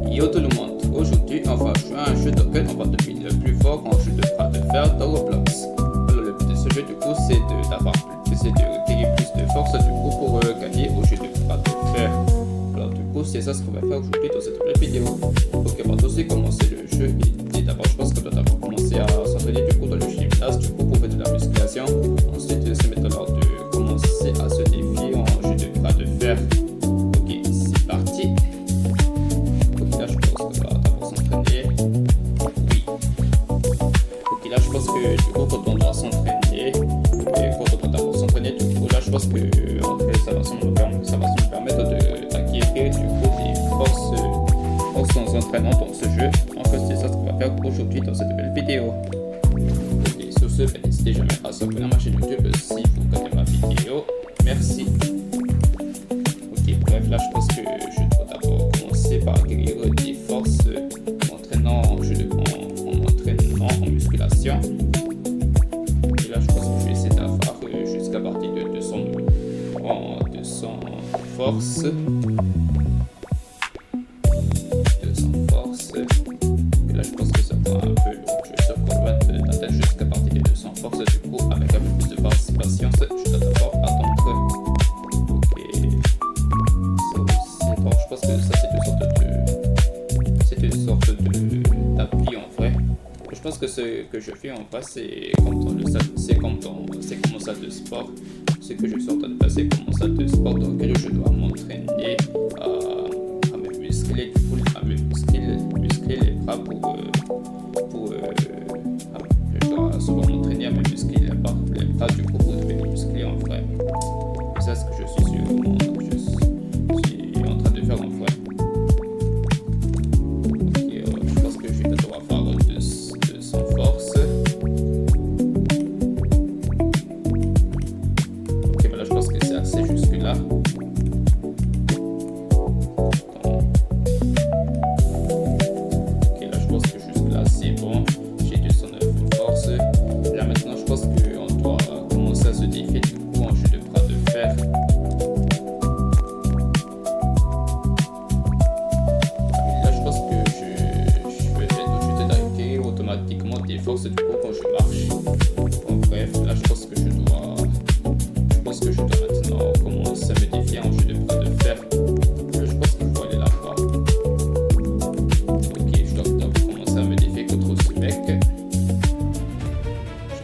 Yo tout le monde, aujourd'hui on va jouer à un jeu auquel on va devenir le plus fort en jeu de bras de fer dans Roblox. Alors le but de ce jeu du coup c'est de gagner plus de force du coup pour gagner au jeu de bras de fer. Alors du coup c'est ça ce qu'on va faire aujourd'hui dans cette nouvelle vidéo. Donc avant de commencer le jeu, et d'abord je pense qu'on doit d'abord commencer à s'entraîner du coup dans le gymnase du coup pour faire de la musculation. Ensuite se mettre alors de commencer à se défier en jeu de bras de fer. Ok, c'est parti. Ok, là je pense qu'on va d'abord s'entraîner. Oui. Ok, là je pense que du coup quand on doit s'entraîner, et quand on doit d'abord s'entraîner, du coup là je pense que ça va nous permettre d'acquérir du coup des forces en s'entraînant dans ce jeu. En fait c'est ça ce qu'on va faire aujourd'hui dans cette nouvelle vidéo. Ok, sur ce, n'hésitez jamais à s'abonner à ma chaîne YouTube si vous regardez ma vidéo. Merci. Ok, bref, là je pense que je dois d'abord commencer par acquérir des forces en entraînement en musculation. Et là je pense que je vais essayer d'avoir jusqu'à partir de 200 force. 200 force. Et là je pense que ça va un peu long. Je suis sûr qu'on va atteindre jusqu'à partir de 200 force. Du coup, avec un peu plus de patience, je dois d'abord attendre. Ok. Bon, je pense que ça c'est une sorte d'appli en vrai. Je pense que ce que je fais en vrai c'est comme mon salle de sport. Ce que je suis en train de faire c'est comme mon salle de sport dans lequel je dois m'entraîner à me muscler du coup, à me muscler les bras je dois souvent m'entraîner à me muscler les bras du coup pour devenir musclé en vrai. C'est ce que je suis en train de faire en vrai. Je pense que je vais devoir faire 200 force. Ok, voilà, je pense que c'est assez jusque là. Ok, là je pense que jusque là c'est bon. J'ai 209 force. Là maintenant je pense qu'on doit commencer à se défier du coup en jeu de bras de fer. Automatiquement des forces du coup quand je marche. Bon, bref, là je pense que je dois maintenant commencer à me défier en jeu de bras de fer. Je pense qu'il faut aller là-bas. Ok, je dois commencer à me défier contre ce mec. Jeu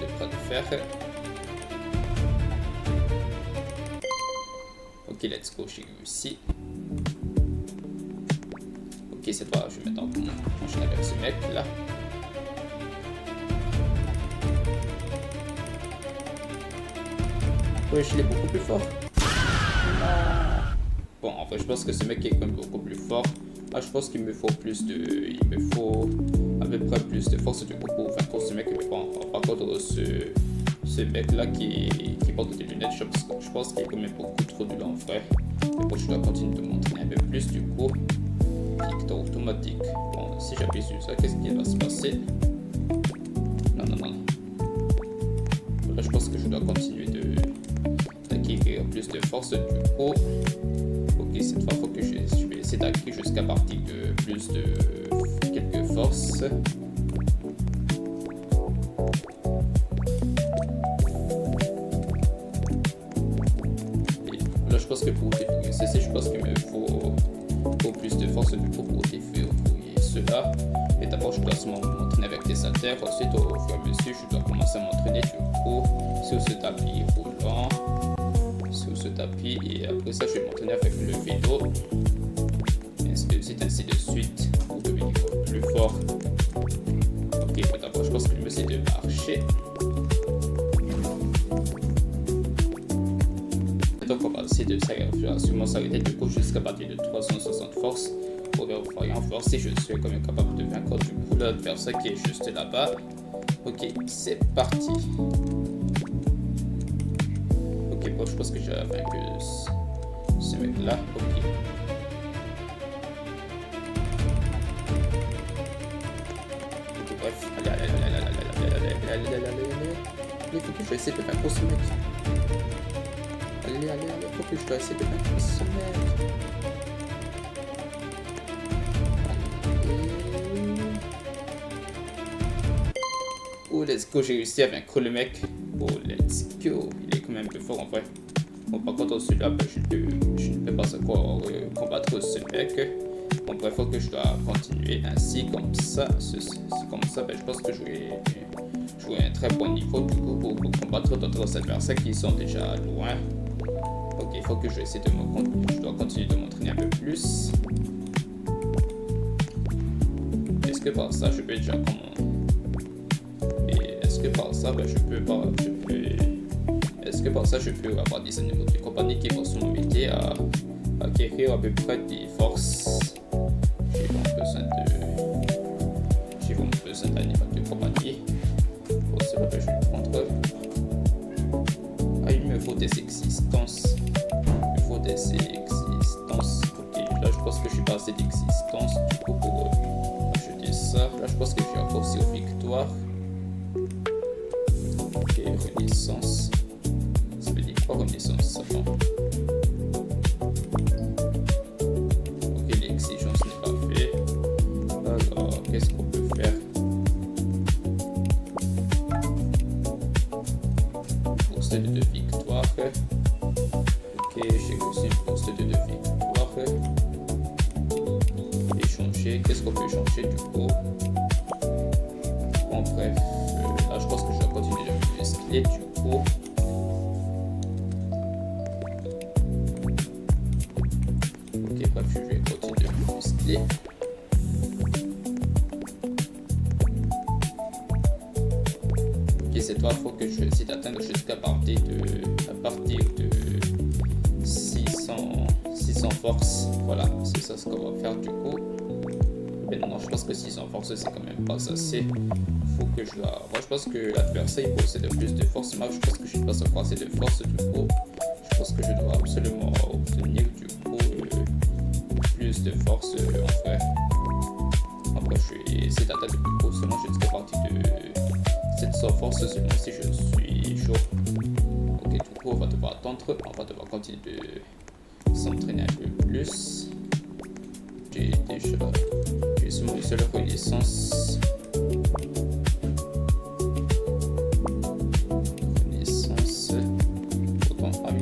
de bras de fer. Ok, let's go, j'ai réussi. Ok, cette fois je vais maintenant enchaîner avec ce mec là. Ouais, je l'ai beaucoup plus fort. Bon, en fait, je pense que ce mec est quand même beaucoup plus fort. Ah, je pense qu'il me faut à peu près plus de force du coup pour vaincre ce mec. Mais bon, par contre, ce mec là qui porte des lunettes, je pense qu'il est quand même beaucoup trop nul en vrai. Mais bon, je dois continuer de m'entraîner un peu plus du coup. Kick automatique. Bon, si j'appuie sur ça, qu'est-ce qui va se passer? Non. Là, je pense que je dois continuer d'acquérir plus de force du coup. Ok, cette fois, je vais essayer d'acquérir jusqu'à partir de plus de quelques forces. Et là, je pense que pour défouiller ceci, je pense qu'il me faut plus de force du coup pour défouiller cela. Et d'abord, je dois m'entraîner avec des haltères. Ensuite, au fur et à mesure, je dois commencer à m'entraîner du coup sur ce tapis roulant. Sur ce tapis, et après ça je vais m'entraîner avec le vélo, ainsi de suite pour devenir plus fort. Ok, d'abord je pense que je vais essayer de marcher. Donc on va essayer de sûrement s'arrêter du coup jusqu'à partir de 360 force pour voir si je suis quand même capable de vaincre du coup l'adversaire qui est juste là-bas. Ok, c'est parti. Ok, bon, je pense que j'ai vaincu ce mec là. Ok. Ok, bref. Allez. Il faut que je essaie de vaincre ce mec. Allez, faut que je dois essayer de vaincre ce mec. let's go, j'ai réussi à vaincre le mec. Oh, let's go. Il est quand même plus fort en vrai. Bon, par contre, celui-là, ben, je ne peux pas encore combattre ce mec. Bon, bref, faut que je dois continuer ainsi, comme ça. Comme ça, ben, je pense que je vais jouer un très bon niveau du coup pour combattre d'autres adversaires qui sont déjà loin. Ok, il faut que je essaie je dois continuer de m'entraîner un peu plus. Est-ce que par ça, je peux déjà est-ce que par ça, ben, est-ce que par ça, je peux avoir des animaux de compagnie qui vont sûrement m'aider à acquérir à peu près des forces. J'ai vraiment besoin d'animaux de compagnie. Pour cela, ben, je vais prendre. Ah, il me faut des existences. Il me faut des existences. Ok, là, je pense que je suis pas assez d'existence du coup pour acheter ça. Là, je pense que j'ai encore sur victoire. Ok, renaissance. Ça veut dire quoi renaissance? Attends. Ok, l'exigence n'est pas fait. Alors, qu'est-ce qu'on peut faire? Poste de victoire. Ok, j'ai reçu une poste de victoire. Échanger. Qu'est-ce qu'on peut changer du coup? Bon, bref. Là, je pense que je vais continuer de me muscler du coup. Ok, bref, je vais continuer de me muscler. Ok, cette fois, il faut que je essaie d'atteindre jusqu'à partir de 600 force. Voilà, c'est ça ce qu'on va faire du coup. Mais non, je pense que 600 force, c'est quand même pas assez. Faut que je pense que l'adversaire il possède plus de force. Moi, je pense que je ne suis pas assez de force du coup. Je pense que je dois absolument obtenir du coup plus de force en vrai. Après, je vais essayer d'atteindre le plus haut seulement jusqu'à partir de 700 force seulement si je suis chaud. Ok, du coup, on va devoir attendre. On va devoir continuer de s'entraîner un peu plus. J'ai seulement une seule renaissance.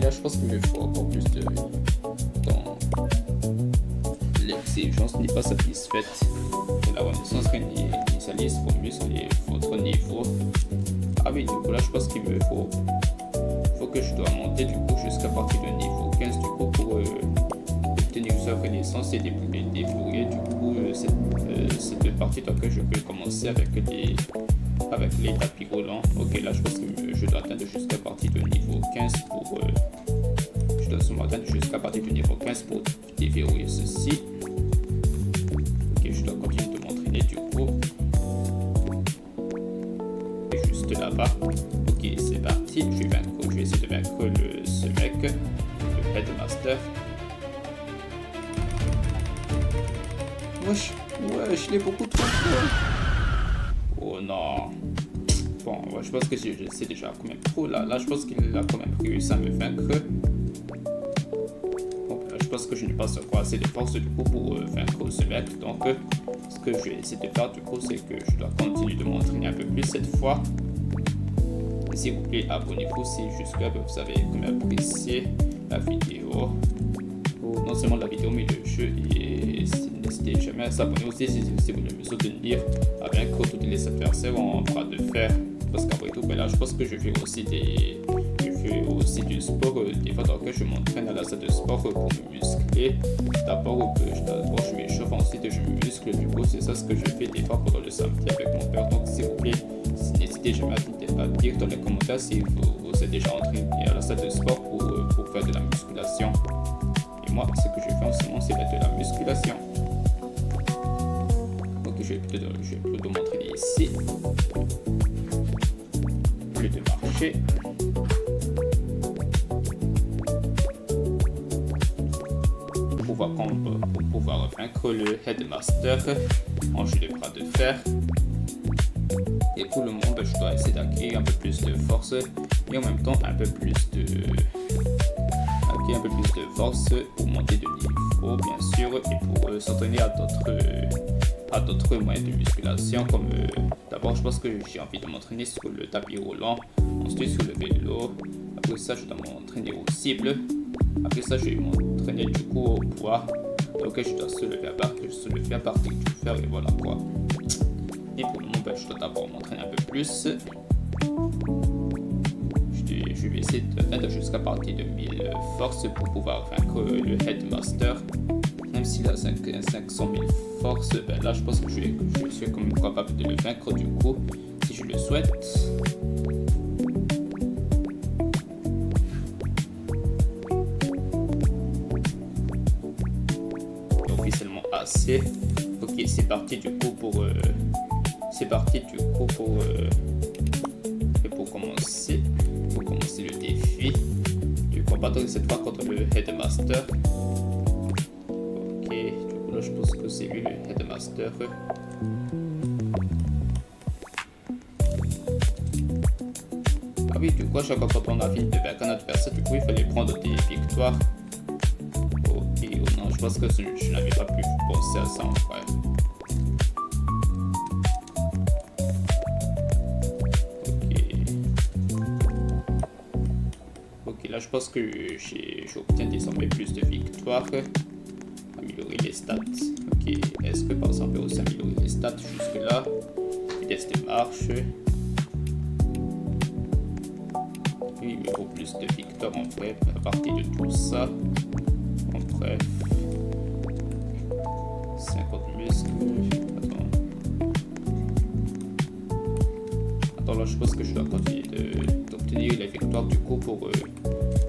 Là, je pense qu'il me faut encore plus de temps. L'exigence n'est pas satisfaite. Et la renaissance initialise pour muscler votre niveau. Ah oui, du coup, là, je pense qu'il me faut que je dois monter du coup jusqu'à partir de niveau 15 du coup pour obtenir sa renaissance et débloquer du coup cette partie donc je peux commencer avec les tapis roulants. Ok, là je pense que je dois atteindre jusqu'à partir de niveau 15 pour je dois seulement atteindre jusqu'à partir de niveau 15 pour déverrouiller ceci. Ok, je dois continuer de m'entraîner du coup. Et juste là-bas. Ok, c'est parti. Je vais essayer de vaincre ce mec, le Headmaster. Wesh, je l'ai beaucoup trop fort. Oh non. Bon, ouais, je pense que je sais déjà quand même trop là. Là, je pense qu'il a quand même réussi à me vaincre. Bon, là, je pense que je n'ai pas encore assez de force du coup pour vaincre ce mec. Donc, ce que je vais essayer de faire du coup, c'est que je dois continuer de m'entraîner un peu plus cette fois. S'il vous plaît, abonnez-vous si jusque-là vous avez quand même apprécié la vidéo. Non seulement la vidéo, mais le jeu. Et n'hésitez jamais à s'abonner aussi si vous voulez me soutenir avec tous les adversaires en train de faire. Parce qu'après tout, ben là, je pense que je fais aussi du sport. Des fois, donc, je m'entraîne à la salle de sport pour me muscler. D'abord, je m'échauffe, ensuite je me muscle. Du coup, c'est ça ce que je fais des fois pendant le samedi avec mon père. Donc, s'il vous plaît, n'hésitez jamais à dire dans les commentaires si vous êtes déjà entraîné à la salle de sport pour faire de la musculation. Et moi, ce que je fais en ce moment, c'est de la musculation. Donc, je vais plutôt m'entraîner ici. Plus de marcher. Pour pouvoir vaincre le Headmaster en jeu de bras de fer. Et pour le moment, je dois essayer d'acquérir un peu plus de force et en même temps un peu plus de force pour monter de niveau bien sûr et pour s'entraîner à pas d'autres moyens de musculation comme d'abord je pense que j'ai envie de m'entraîner sur le tapis roulant, ensuite sur le vélo, après ça je dois m'entraîner aux cibles, après ça je vais m'entraîner du coup au poids, donc je dois soulever à partir du fer et voilà quoi. Et pour le moment je dois d'abord m'entraîner un peu plus. Je vais essayer d'atteindre jusqu'à partir de 1000 forces pour pouvoir vaincre le Headmaster. Même s'il a 500 000 forces, ben là je pense que je suis quand même capable de le vaincre du coup, si je le souhaite. Donc oui, seulement assez. Ok, c'est parti du coup pour commencer. Pour commencer le défi du combattre cette fois contre le Headmaster. Ok, du coup là je pense que c'est lui le Headmaster. Ah oui, du coup à chaque fois quand on a fini de vaincre un adversaire, du coup il fallait prendre des victoires. Ok, oh non, je pense que je n'avais pas pu penser à ça en vrai. Là, je pense que j'obtiens désormais plus de victoires. Améliorer les stats. Ok, est-ce que par exemple, on peut aussi améliorer les stats jusque là? Vitesse de marche. Oui, il me faut plus de victoires en bref à partir de tout ça. En bref, 50 muscles. Attends, là, je pense que je dois continuer d'obtenir les victoires du coup pour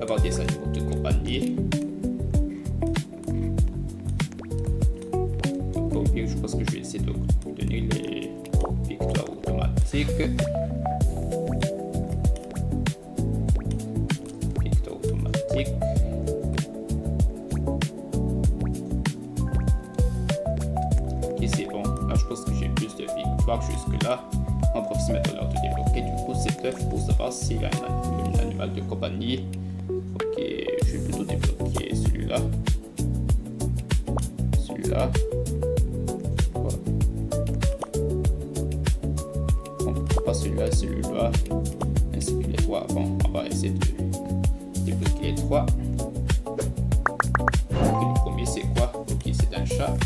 avoir des animaux de compagnie. Donc, je pense que je vais essayer d'obtenir les victoires automatiques. Victoire automatique. Ok, c'est bon. Là, je pense que j'ai plus de victoires jusque là. On profite maintenant l'heure de débloquer du coup cet œuf pour savoir s'il y a un animal de compagnie. Ok, je vais plutôt débloquer celui-là. Celui-là. Voilà. Bon, pas celui-là, celui-là. Ainsi que les trois. Bon, on va essayer de débloquer les trois. Ok, le premier c'est quoi? Ok, c'est un chat.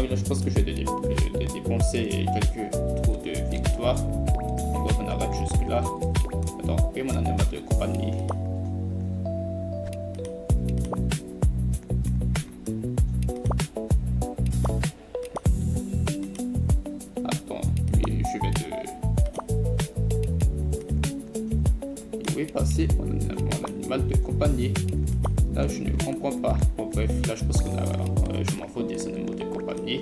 Je pense que je vais dépenser quelques trous de victoire. On arrête jusque là. Attends, et mon animal de compagnie. Attends, je vais où est passé mon animal de compagnie? Là, je ne comprends pas. Bon, bref, là, je pense que je m'en fous des animaux de compagnie.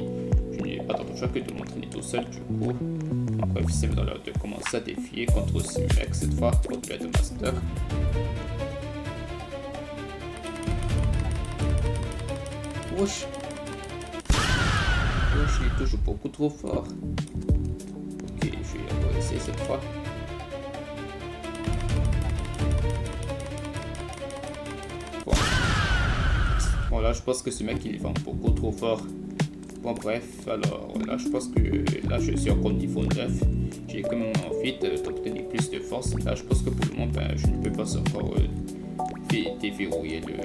Je n'ai pas d'autre choix que de m'entraîner tout seul, du coup. Donc, bref, c'est dans l'heure de commencer à défier contre ce mec, cette fois, contre le Headmaster. Wesh. Wesh, il est toujours beaucoup trop fort. Ok, je vais encore essayer cette fois. Bon, là, je pense que ce mec, il est vraiment beaucoup trop fort. Bon, bref, alors là, je pense que là, je suis encore au niveau 9. J'ai quand même envie d'obtenir plus de force. Là, je pense que pour le moment, ben, je ne peux pas encore déverrouiller le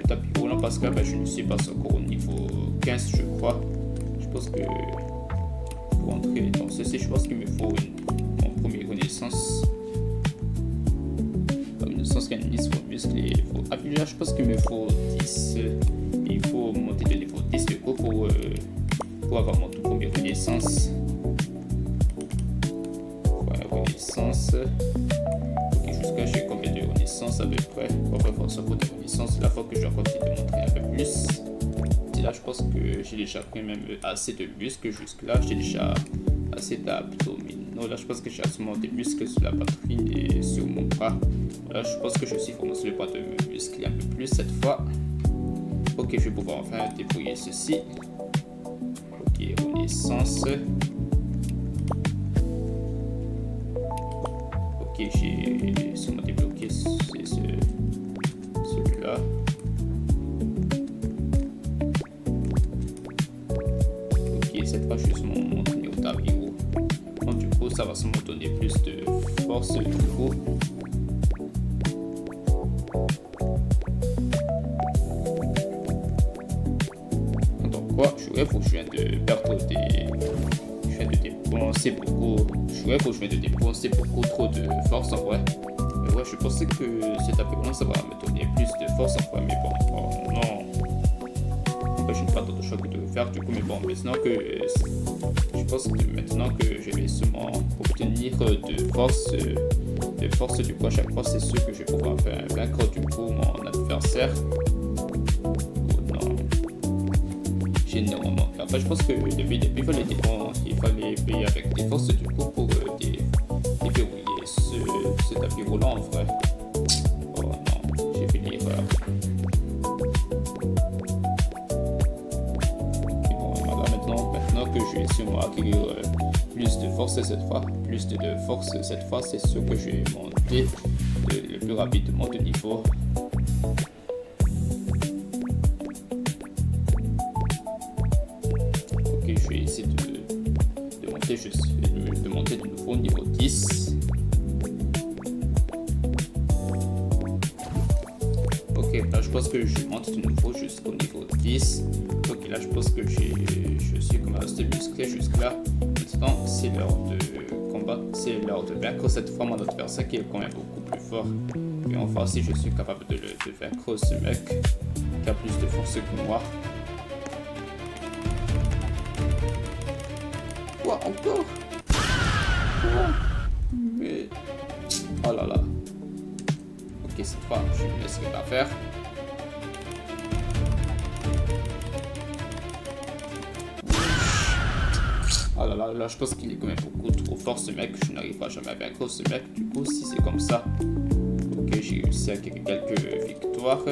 tapis roulant parce que ben, je ne suis pas encore au niveau 15, je crois. Je pense que pour entrer dans ceci, je pense qu'il me faut mon premier renaissance. Là, je pense qu'il me faut 10. Il faut monter de niveau 10 du coup pour avoir mon tout premier renaissance. Voilà, renaissance. Ok, jusqu'à j'ai combien de renaissance à peu près? Bon, bref, on s'en fout de renaissance. La fois que je dois continuer de montrer un peu plus. Et là, je pense que j'ai déjà quand même assez de muscles jusque là. J'ai déjà assez d'abdominaux. Là, je pense que j'ai seulement des muscles sur la poitrine et sur mon bras. Là, je pense que je suis vraiment sur le point de me muscler un peu plus cette fois. Ok, je vais pouvoir enfin débrouiller ceci. Ok, renaissance. Ok, j'ai sûrement débloqué celui-là. ça va sûrement donner plus de force du coup. Donc quoi, je dirais faut que je viens de perdre des... Je viens de dépenser beaucoup... Je dirais faut que je viens de dépenser beaucoup trop de force en vrai. Mais ouais, je pensais que cet apéro ça va me donner plus de force en vrai, mais bon, non. Je n'ai pas d'autre choix que de le faire du coup, mais bon, maintenant que je pense que maintenant que je vais sûrement obtenir de force du coup à chaque fois, c'est sûr que je vais pouvoir vaincre du coup mon adversaire. Oh non, j'ai énormément. Après, je pense que il fallait payer avec des forces du coup pour déverrouiller ce tapis roulant en vrai. Oh non, j'ai fait l'erreur. Que je vais sûrement acquérir plus de force cette fois. Plus de force cette fois, c'est sûr que je vais monter le plus rapidement de niveau. Ok, je vais essayer de monter de nouveau au niveau 10. Ok, là je pense que je monte de nouveau jusqu'au niveau 10. Ok, là je pense que je suis comme assez musclé jusque-là. Maintenant, c'est l'heure de combat. C'est l'heure de vaincre cette fois mon adversaire qui est quand même beaucoup plus fort. Et enfin, si je suis capable de vaincre ce mec qui a plus de force que moi. Quoi, encore? Mais... Oh là là. Ok, cette fois, je me laisserai pas faire. Oh là là, là je pense qu'il est quand même beaucoup trop fort ce mec. Je n'arriverai jamais à vaincre ce mec. Du coup, si c'est comme ça. Ok, j'ai réussi à gagner quelques victoires.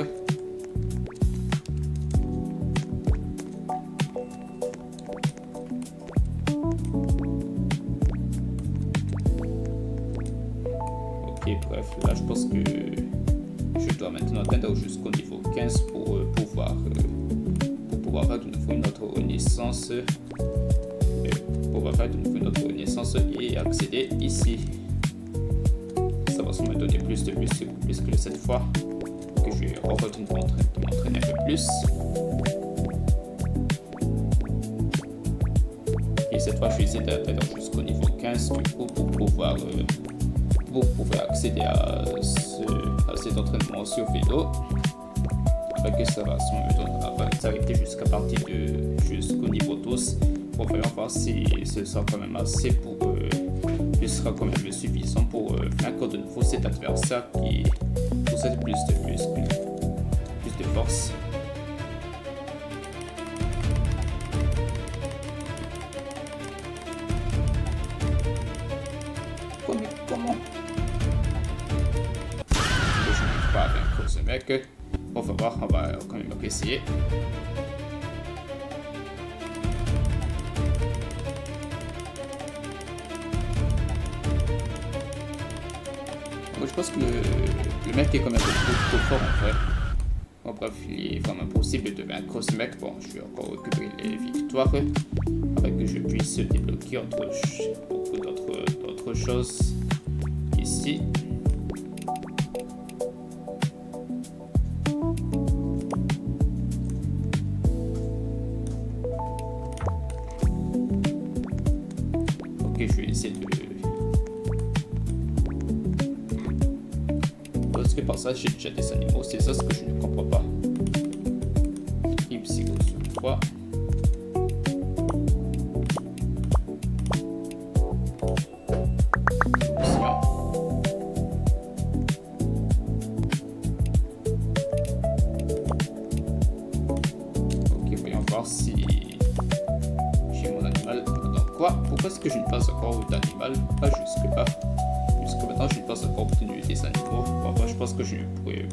Ok, bref, là je pense que je dois maintenant atteindre jusqu'au niveau 15 pour pouvoir faire de nouveau une autre renaissance. Pour faire de nouveau une autre renaissance et accéder ici. Ça va sûrement me donner plus que cette fois. Que je vais revenir m'entraîner un peu plus. Et cette fois, je vais essayer d'atteindre jusqu'au niveau 15 du coup pour pouvoir accéder à cet entraînement sur vélo. Après que ça va s'arrêter jusqu'au niveau 12. Pour voir si ce sera quand même assez ce sera quand même suffisant pour vaincre de nouveau cet adversaire qui possède plus de muscles, plus de force. Comment? Je n'arrive pas à vaincre ce mec. On va voir, on va quand même essayer. Je pense que le mec est quand même trop fort en vrai. Bon, bref, il est vraiment possible de vaincre ce mec. Bon, je vais encore récupérer les victoires afin que je puisse débloquer beaucoup d'autres choses ici. Ok, je vais essayer de... Parce que par ça, j'ai déjà des animaux, c'est ça ce que je ne comprends pas. Et psycho sur 3. Ok, voyons voir si j'ai mon animal. Donc quoi? Pourquoi est-ce que je n'ai pas encore d'animal? Pas jusque là. Jusque maintenant, je n'ai pas encore obtenu des animaux. Bon, moi, je pense que je ne pourrais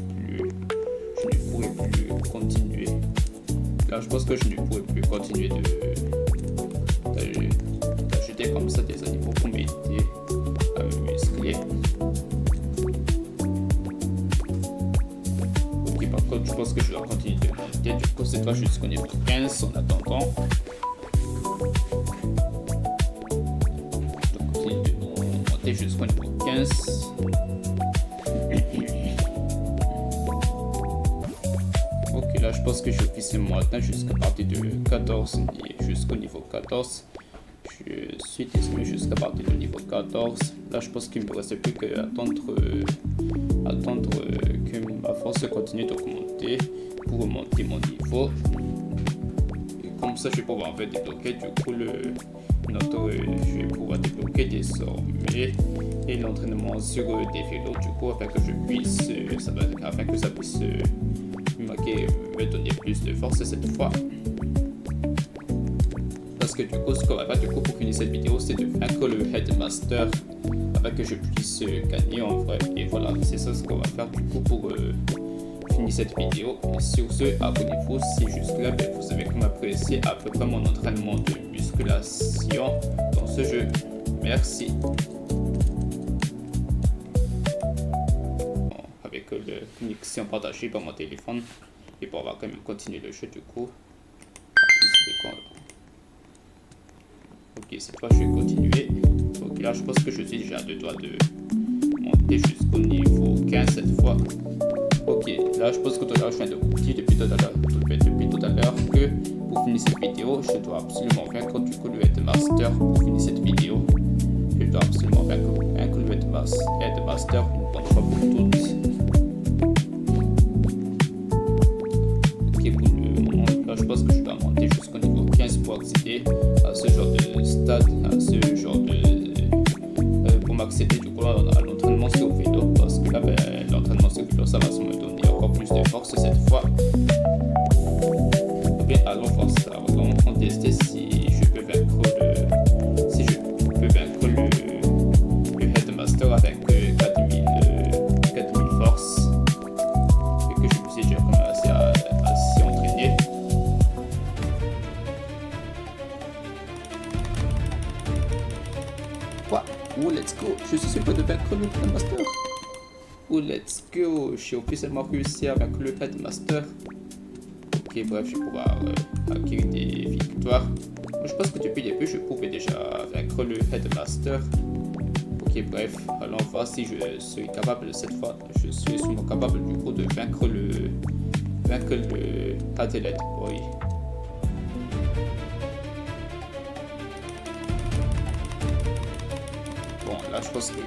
plus continuer. Là, je pense que je ne pourrais plus continuer d'ajouter comme ça des animaux pour m'aider à me muscler. Ok, par contre, je pense que je dois continuer de monter. Du coup, cette fois, jusqu'au niveau 15 en attendant. Je dois continuer de monter jusqu'au niveau 15. Ok, là je pense que j'ai officiellement atteint jusqu'à partir de 14 et jusqu'au niveau 14. Je suis descendu jusqu'à partir du niveau 14. Là je pense qu'il ne me reste plus qu'à attendre que ma force continue d'augmenter pour remonter mon niveau. Et comme ça je vais pouvoir en fait débloquer du coup je vais pouvoir débloquer désormais et l'entraînement sur des vélos du coup afin que ça puisse me donner plus de force cette fois. Parce que du coup ce qu'on va faire pour finir cette vidéo c'est de vaincre le Headmaster afin que je puisse gagner en vrai. Et voilà, c'est ça ce qu'on va faire du coup pour finir cette vidéo. Et sur ce, abonnez-vous si jusque là vous avez comme apprécié à peu près mon entraînement de musculation dans ce jeu. Merci. Avec la connexion partagée par mon téléphone et pour avoir quand même continuer le jeu du coup. Ok, cette fois je vais continuer. Ok, là je pense que je suis déjà à 2 doigts de monter jusqu'au niveau 15 cette fois. Ok, là je pense que tout à l'heure je viens de vous dire depuis tout à l'heure que pour finir cette vidéo, je dois absolument vaincre du coup le Headmaster. Pour finir cette vidéo, je dois absolument vaincre le Headmaster une bonne fois pour toutes. Ok, pour le moment, là je pense que je dois monter jusqu'au niveau 15 pour accéder à ce genre de stade, pour m'accéder du coup à l'entraînement sur vélo, parce que là l'entraînement sur vélo ça va me donner encore plus de force cette fois. Ok, allons voir ça, allons tester si je peux vaincre le Headmaster avec 4000 forces et que je puisse déjà commencer à s'y entraîner. Quoi? Oh, let's go! Je suis sûr de vaincre le Headmaster. Oh, let's go! J'ai officiellement réussi à vaincre le Headmaster. Ok, bref, je vais pouvoir acquérir des victoires. Je pense que depuis le début, je pouvais déjà vaincre le Headmaster. Ok, bref, allons voir si je suis capable cette fois. Je suis sûrement capable du coup de vaincre le Athlete Boy. Bon, là je pense qu'il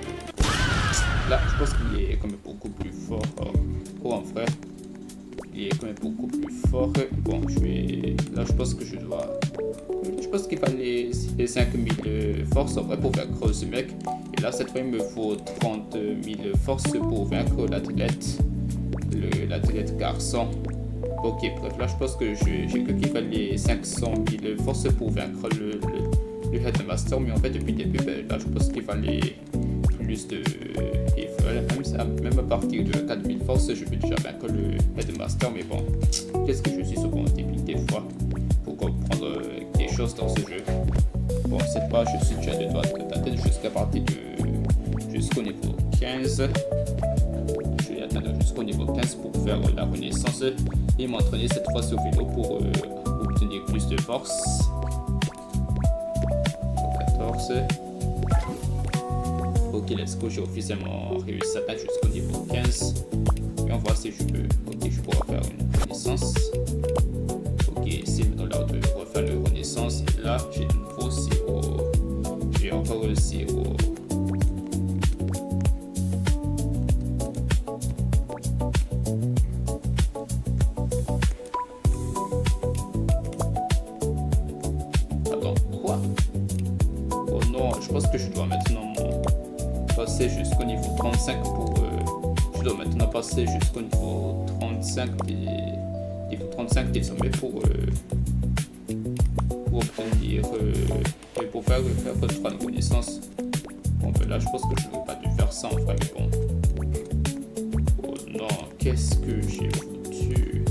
est quand même beaucoup plus fort. En vrai, il est quand même beaucoup plus fort. Bon, là je pense que je pense qu'il fallait les 5000 forces en vrai pour vaincre ce mec. Et là cette fois il me faut 30 000 forces pour vaincre l'athlète garçon. Ok, bref, là je pense que j'ai cru qu'il fallait 500 000 forces pour vaincre le Headmaster, mais en fait depuis le début, là je pense qu'il fallait plus de... Même à partir de 4000 forces, je peux déjà vaincre le Headmaster, mais bon, qu'est-ce que je suis souvent débile des fois pour comprendre des choses dans ce jeu. Bon, cette fois je suis déjà de doigts d'atteindre jusqu'au niveau 15. Je vais atteindre jusqu'au niveau 15 pour faire la renaissance et m'entraîner cette fois sur vélo pour obtenir plus de force. 14. Ok, let's go, j'ai officiellement réussi à atteindre jusqu'au niveau 15. Et on va voir si je peux. Ok, je pourrais faire une renaissance. Ok, c'est maintenant l'heure de refaire la renaissance. Et là, j'ai de nouveau 0. J'ai encore 0. Attends, quoi? Oh non, je pense que je dois maintenant passer jusqu'au niveau 35 pour... je dois maintenant passer jusqu'au niveau 35 désormais pour obtenir... pour faire votre reconnaissance. Bon ben là je pense que je n'aurais pas dû faire ça en vrai, mais bon. Oh non, qu'est-ce que j'ai foutu?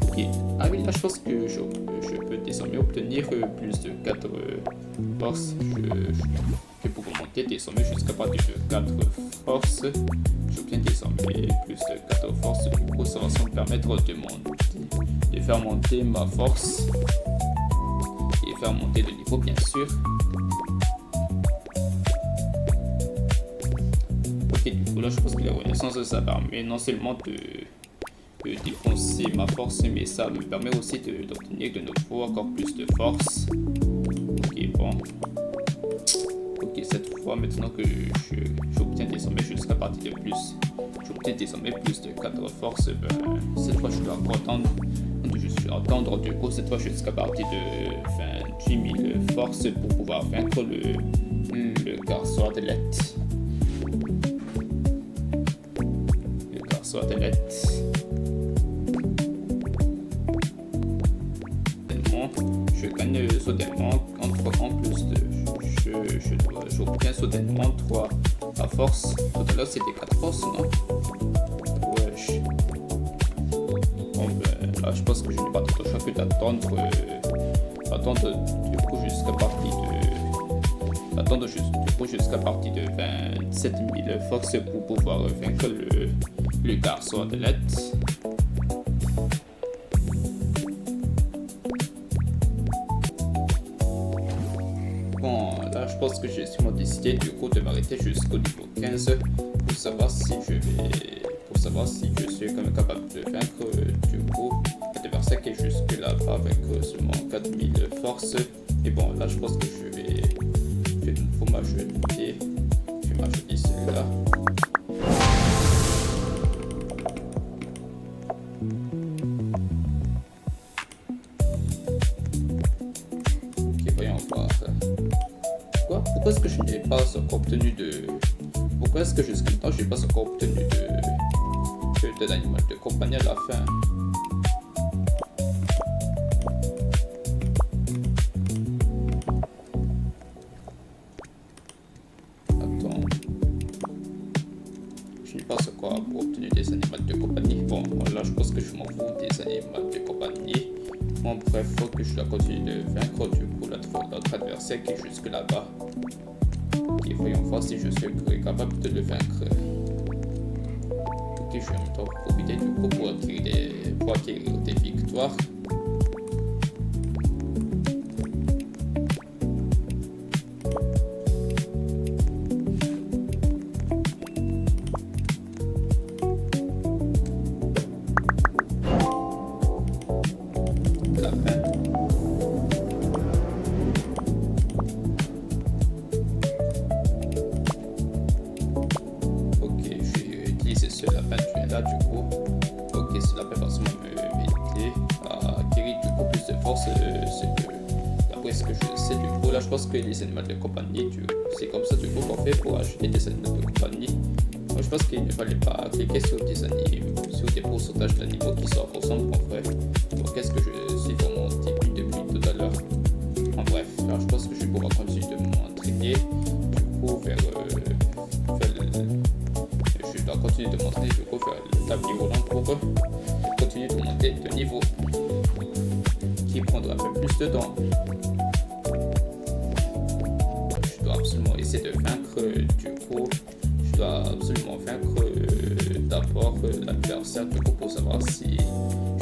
Ok, ah oui là je pense que je peux désormais obtenir plus de 4 forces. Je peux monter désormais jusqu'à partir de 4 forces. J'obtiens désormais plus de 4 forces. Du coup ça va me permettre de faire monter ma force et faire monter le niveau bien sûr. Et du coup là je pense que la renaissance ça permet non seulement de défoncer ma force, mais ça me permet aussi d'obtenir de nouveau encore plus de force. Ok, bon. Ok, cette fois maintenant que j'obtiens désormais jusqu'à partir de plus. J'obtiens désormais plus de 4 forces. Ben, cette fois je dois attendre du coup cette fois jusqu'à partir de 28 000 forces pour pouvoir vaincre le garçon athlète. Le garçon athlète. Je gagne soudainement en plus de j'obtiens soudainement 3 à force. Tout à l'heure c'était 4 forces, non? Wesh. Bon ben là je pense que je n'ai pas d'autre choix que d'attendre du coup jusqu'à partir de 27 000 forces pour pouvoir vaincre le garçon athlète. Bon, là je pense que j'ai sûrement décidé du coup de m'arrêter jusqu'au niveau 15 pour savoir si je suis quand même capable de vaincre du coup l'adversaire qui est jusque là-bas avec seulement 4000 forces. Et bon, là je pense que je vais m'ajouter celui-là. Ok, voyons voir. Pourquoi est-ce que je n'ai pas encore obtenu de... Pourquoi est-ce que jusqu'à maintenant je n'ai pas encore obtenu de l'animal de compagnie à la fin? Attends. Je n'ai pas encore obtenu des animaux de compagnie. Bon, là je pense que je m'en fous des animaux de compagnie. Bon, bref, faut que je dois continuer de vaincre du coup l'autre adversaire qui est jusque là-bas. Ok, voyons voir si je suis capable de le vaincre. Ok, je vais en même temps profiter du coup pour acquérir des victoires. Là du coup, ok, cela peut forcément m'aider à acquérir du coup plus de force. D'après ce que je sais, du coup, là je pense que les animaux de compagnie, c'est comme ça du coup qu'on fait pour acheter des animaux de compagnie. Moi, je pense qu'il ne fallait pas cliquer sur des pourcentages d'animaux qui se ressemblent en vrai. Donc, qu'est-ce que je suis dans mon début depuis tout à l'heure. En bref, là je pense que je vais pouvoir continuer de m'entraîner du coup je dois continuer de monter du coup faire le tapis roulant pour continuer de monter de niveau qui prendra un peu plus de temps. Je dois absolument essayer de vaincre du coup je dois absolument vaincre d'abord l'adversaire du coup pour savoir si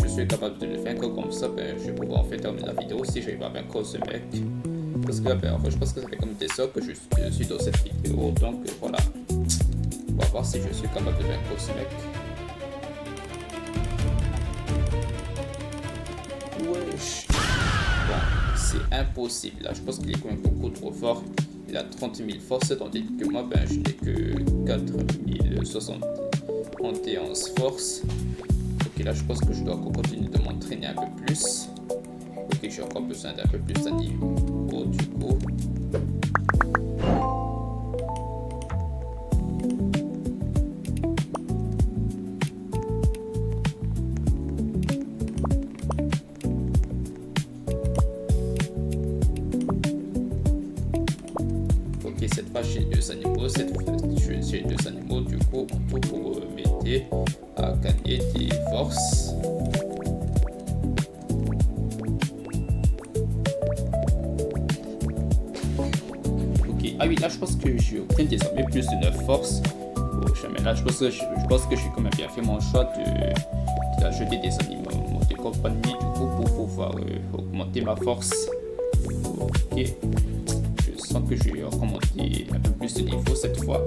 je suis capable de le vaincre. Comme ça ben, je vais pouvoir en fait terminer la vidéo si j'arrive à vaincre ce mec. Parce que là ben, en fait, je pense que ça fait comme des heures que je suis dans cette vidéo, donc voilà. On va voir si je suis capable de vaincre ce mec. Wesh. Bon, c'est impossible. Là, je pense qu'il est quand même beaucoup trop fort. Il a 30 000 forces, tandis que moi, ben, je n'ai que 4 071 forces. Ok, là, je pense que je dois encore continuer de m'entraîner un peu plus. Ok, j'ai encore besoin d'un peu plus d'animaux du coup. Cette fois j'ai 2 animaux, j'ai 2 animaux du coup en tout pour m'aider à gagner des forces. Ok, ah oui là je pense que j'ai obtenu désormais plus de 9 forces. Bon, jamais là je pense que j'ai quand même bien fait mon choix d'ajouter des animaux de compagnie du coup pour pouvoir augmenter ma force. Ok. Que je vais remonter un peu plus de niveau cette fois.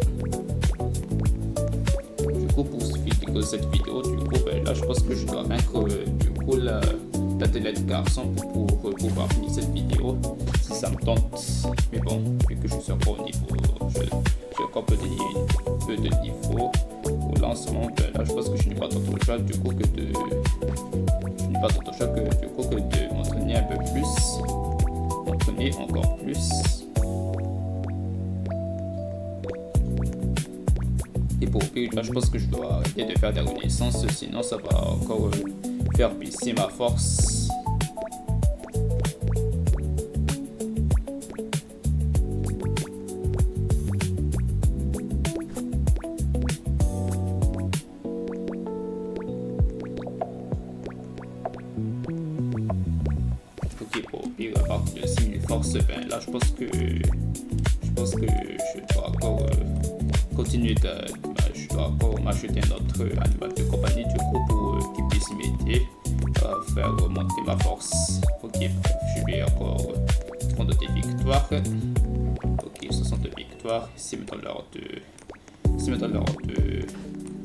finir cette vidéo. Du coup, ben, là, je pense que je dois vaincre du coup l'athlète garçon pour pouvoir finir cette vidéo. Si ça me tente. Mais bon, vu que je suis encore au niveau, j'ai encore peu de niveau au lancement. Ben, là, je pense que je n'ai pas d'autre choix du coup que de m'entraîner un peu plus, m'entraîner encore plus. Et pour pire, là, je pense que je dois arrêter de faire des renaissances, sinon ça va encore faire baisser ma force. Ok, pour pire, à partir de 6000 forces, ben là je pense que je dois encore continuer je dois encore m'acheter un autre animal de compagnie du coup pour qu'il puisse m'aider à faire monter ma force. Ok, bref, je vais encore prendre des victoires. Ok, 60 victoires. C'est maintenant l'heure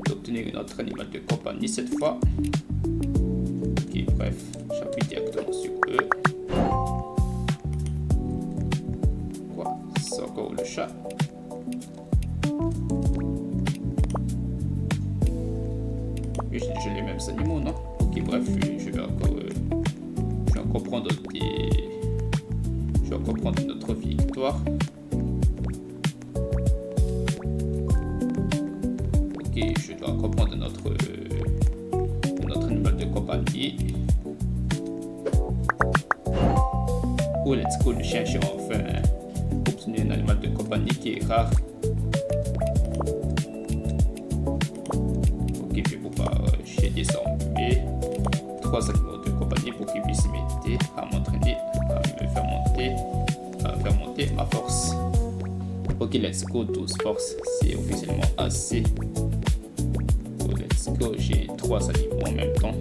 d'obtenir un autre animal de compagnie cette fois. Ok, bref, j'appuie directement sur eux. Quoi? C'est encore le chat. J'ai les mêmes animaux, non? Ok, bref, je vais encore prendre notre victoire. Ok, je dois encore prendre notre animal de compagnie. Oh, let's go, le chien, j'ai enfin obtenu un animal de compagnie qui est rare. J'ai désormais 3 animaux de compagnie pour qu'ils puissent m'aider à m'entraîner, à me faire monter ma force. Ok, let's go, 12 forces, c'est officiellement assez. Oh, let's go, j'ai 3 animaux en même temps.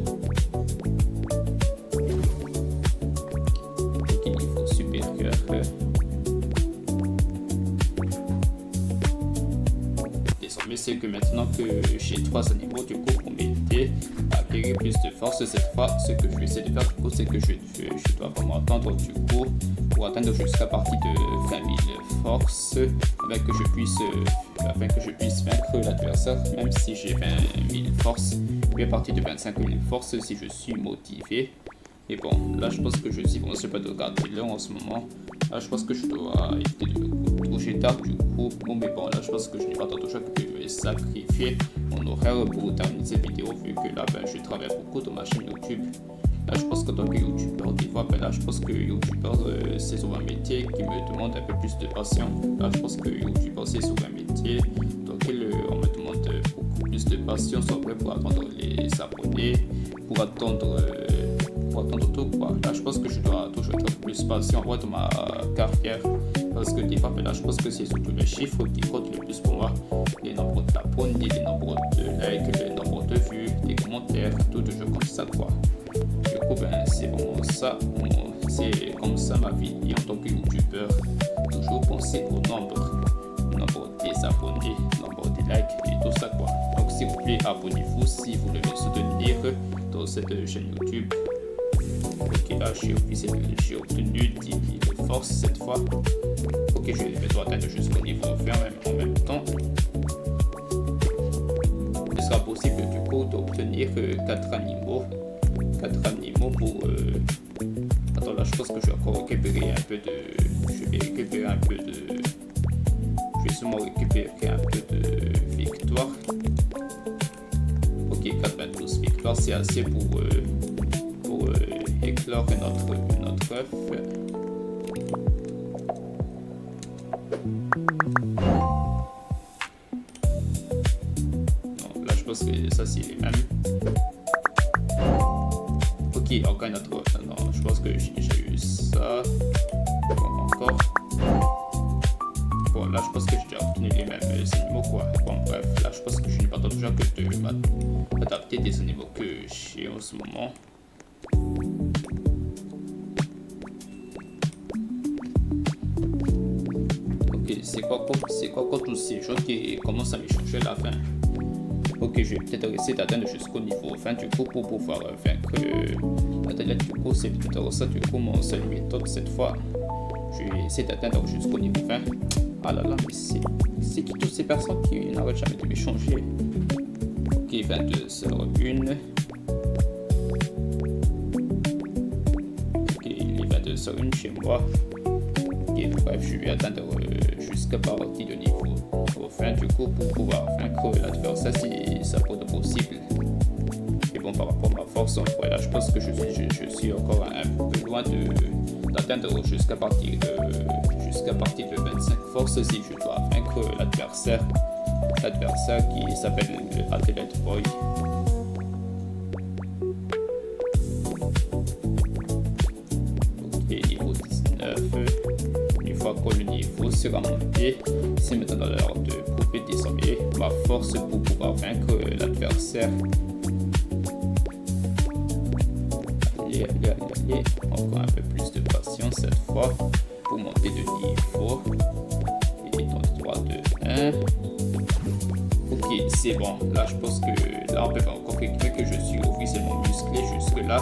Ok, niveau supérieur. Désormais, c'est que maintenant que j'ai 3 animaux, du coup, pour m'aider à acquérir plus de force, cette fois, ce que je vais essayer de faire, du coup, c'est que je dois vraiment attendre, du coup, pour atteindre jusqu'à partir de 20 000 forces, afin que je puisse vaincre l'adversaire, même si j'ai 20 000 forces, puis à partir de 25 000 forces, si je suis motivé. Et bon, là, je pense que je suis vraiment pas de regarder l'heure en ce moment. Là, je pense que je dois éviter de coucher tard du coup. Bon, mais bon, là, je pense que je n'ai pas tant de choix que je vais sacrifier mon horaire pour terminer cette vidéo, vu que là, ben, je travaille beaucoup dans ma chaîne YouTube. Là, je pense que tant que youtubeur, des fois, ben là, je pense que youtubeur, c'est souvent un métier qui me demande un peu plus de patience. Là, je pense que youtubeur, c'est souvent un métier dans lequel on me demande beaucoup plus de patience, pour attendre les abonnés, pour attendre tout quoi. Là, je pense que je dois toujours être plus patient dans ma carrière, parce que des fois, ben là, je pense que c'est surtout les chiffres qui comptent le plus pour moi. Les nombres d'abonnés, les nombres de likes, les nombres de vues, des commentaires, tout toujours comme ça quoi. Du coup, ben, c'est vraiment ça, c'est comme ça ma vie en tant que youtubeur. Toujours penser au nombre des abonnés, nombre des likes et tout ça quoi. Donc s'il vous plaît, abonnez-vous si vous voulez me soutenir dans cette chaîne YouTube. Ok, là j'ai obtenu 10 000 forces cette fois. Ok, je vais mettre atteindre jusqu'au niveau 20 en même temps. Il sera possible du coup d'obtenir 4 animaux pour attends, là je pense que je vais encore récupérer un peu de je vais sûrement récupérer un peu de victoire. Ok, 92 victoires, c'est assez pour éclore notre œuf. Non, là je pense que ça c'est les mêmes. Ok, encore un autre. Non, je pense que j'ai déjà eu ça. Bon, encore. Bon, là je pense que j'ai déjà obtenu les mêmes animaux quoi. Bon, bref, là je pense que je n'ai pas d'autre choix que de m'adapter des animaux que j'ai en ce moment. Ok, c'est quoi tous ces choses qui commencent à me changer à la fin? Ok, je vais peut-être essayer d'atteindre jusqu'au niveau 20 du coup pour pouvoir vaincre l'athlète. Du coup, c'est plutôt ça. Du coup, mon seule méthode cette fois, je vais essayer d'atteindre jusqu'au niveau 20. Ah là là, mais c'est qui toutes ces personnes qui n'arrêtent jamais de m'échanger? Ok, 22 sur une. Ok, il est 22 sur une chez moi. Ok, bref, je vais atteindre jusqu'à partir de niveau 20 du coup pour pouvoir vaincre l'adversaire si ça peut être possible. Et bon, par rapport à ma force, voilà, je pense que je suis encore un peu loin d'atteindre jusqu'à partir de 25 forces si je dois vaincre l'adversaire qui s'appelle Athlete Boy. Ok, niveau 19. Une fois que le niveau sera monté, c'est maintenant l'heure de prouver désormais ma force pour pouvoir vaincre l'adversaire. Allez, encore un peu plus de patience cette fois pour monter de niveau. Et dans le droit de 1. Ok, c'est bon. Là, je pense que là, on peut encore confirmer que je suis officiellement musclé jusque là.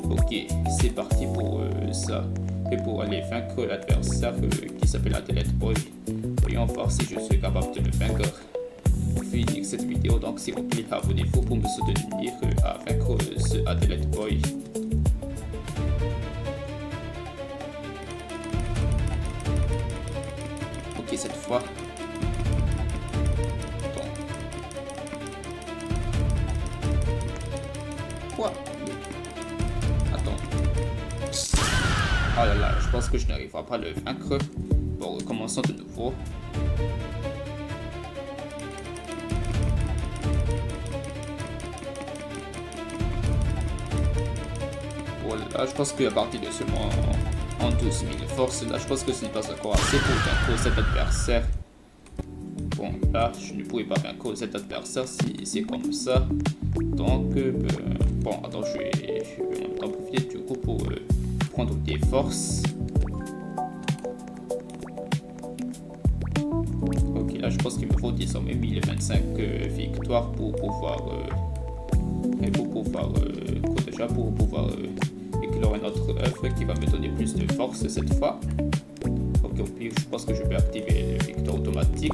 Ok, c'est parti pour ça. Et pour aller vaincre l'adversaire qui s'appelle Athlete Boy. Voyons voir si je suis capable de le vaincre. Pour finir cette vidéo, donc s'il vous plaît, abonnez-vous pour me soutenir à vaincre ce Athlete Boy. Ok, cette fois. Quoi? Attends. Oh là là, je pense que je n'arriverai pas à le vaincre. Bon, recommençons de nouveau. Voilà, je pense qu'à partir de seulement en 12 000 forces, là je pense que ce n'est pas encore assez pour vaincre cet adversaire. Bon, là je ne pourrais pas vaincre cet adversaire si c'est comme ça. Donc, bon, attends, je vais en profiter du coup pour prendre des forces. Ok, là je pense qu'il me faut désormais 1025 victoires pour pouvoir éclore une autre œuvre qui va me donner plus de force cette fois. Ok, au pire, je pense que je vais activer le victoire automatique.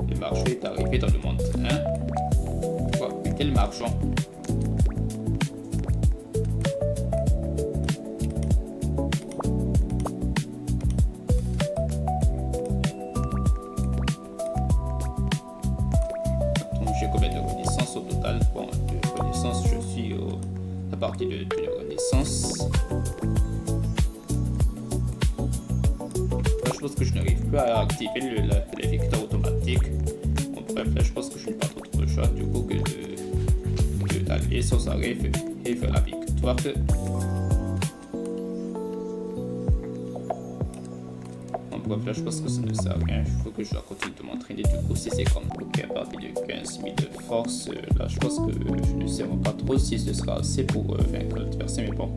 Le marché est arrivé dans le monde 1. Quoi? Mais quel marchand? J'ai combien de renaissance au total? Bon, de renaissance, je suis à partir de renaissance. Là, je pense que je n'arrive plus à activer les victoires automatiques. Bon, bref, là, je pense que je n'ai pas d'autre choix du coup que d'aller sans arrêt et faire la victoire. Bref, là je pense que ça ne sert à rien, il faut que je dois continuer de m'entraîner du coup si c'est comme ok, à partir de 15 000 de force, là je pense que je ne sais pas trop si ce sera assez pour vaincre l'adversaire, mais bon,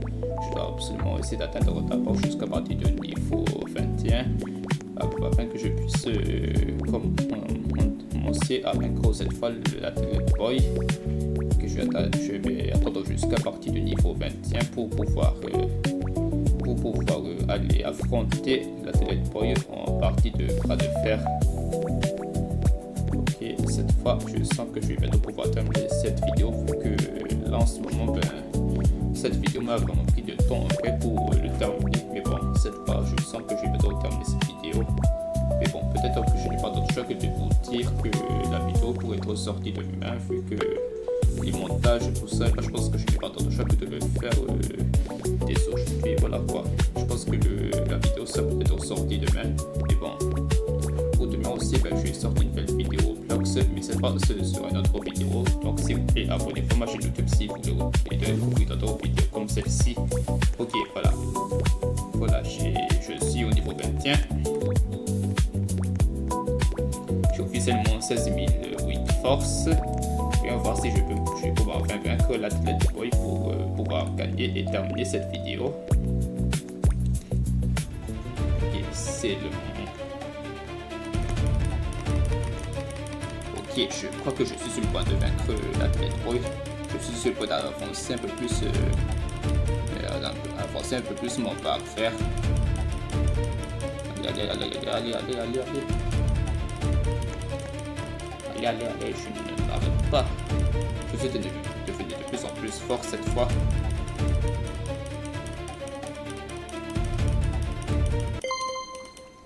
je dois absolument essayer d'atteindre d'abord jusqu'à partir de niveau 21 afin que je puisse commencer à vaincre cette fois l'Athlete Boy. Okay, je vais attendre jusqu'à partir du niveau 21 pour pouvoir aller affronter l'Athlete Boy en partie de bras de fer. Ok, cette fois je sens que je vais bientôt pouvoir terminer cette vidéo vu que là en ce moment cette vidéo m'a vraiment pris de temps après pour le terminer, mais bon cette fois je sens que je vais bientôt terminer cette vidéo. Mais bon, peut-être que je n'ai pas d'autre choix que de vous dire que la vidéo pourrait être sortie demain vu que les montages et tout ça, là, je pense que je n'ai pas d'autre choix que de le faire dès aujourd'hui. Voilà quoi. Je pense que la vidéo ça peut être sortie demain. Mais bon, pour demain aussi, je vais sortir une nouvelle vidéo vlog, mais cette fois ce sera une autre vidéo. Donc s'il vous plaît, abonnez-vous à ma chaîne YouTube si vous voulez découvrir d'autres vidéos comme celle-ci. Ok, voilà. Voilà, je suis au niveau 21. J'ai officiellement 16 008 forces. Et on va voir si je vais pouvoir vaincre l'Athlete Boy pour pouvoir gagner et terminer cette vidéo. Ok, officiellement. Ok, je crois que je suis sur le point de vaincre l'athlète Roy. Je suis sur le point d'avancer un peu plus, mon pas à faire. Allez, je ne m'arrête pas. Je vais devenir de plus en plus fort cette fois.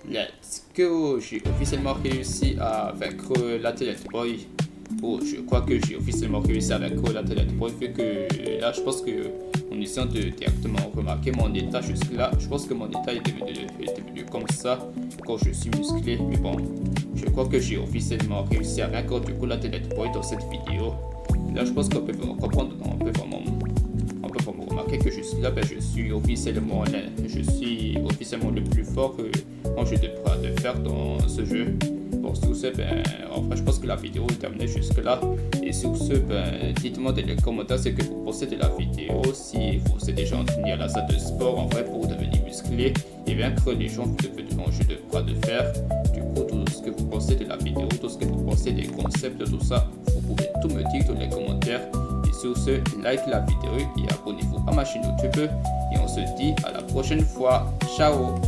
Let's go! J'ai officiellement réussi à vaincre l'athlète Boy. Oh, je crois que j'ai officiellement réussi à vaincre l'athlète Boy, vu que là, je pense que en essayant de directement remarquer mon état jusque-là, je pense que mon état est devenu comme ça quand je suis musclé. Mais bon, je crois que j'ai officiellement réussi à vaincre du coup l'athlète Boy dans cette vidéo. Là, je pense qu'on peut comprendre, on peut vraiment remarquer que jusque-là, je suis officiellement le plus fort en jeu de fer dans ce jeu. Bon, sur ce, en vrai, je pense que la vidéo est terminée jusque-là. Et sur ce, dites-moi dans les commentaires ce que vous pensez de la vidéo. Si vous êtes déjà entraîné à la salle de sport, en vrai, pour devenir musclé et vaincre les gens en jeu de bras de fer. Du coup, tout ce que vous pensez de la vidéo, tout ce que vous pensez des concepts, tout ça, vous pouvez tout me dire dans les commentaires. Et sur ce, like la vidéo et abonnez-vous à ma chaîne YouTube. Et on se dit à la prochaine fois. Ciao!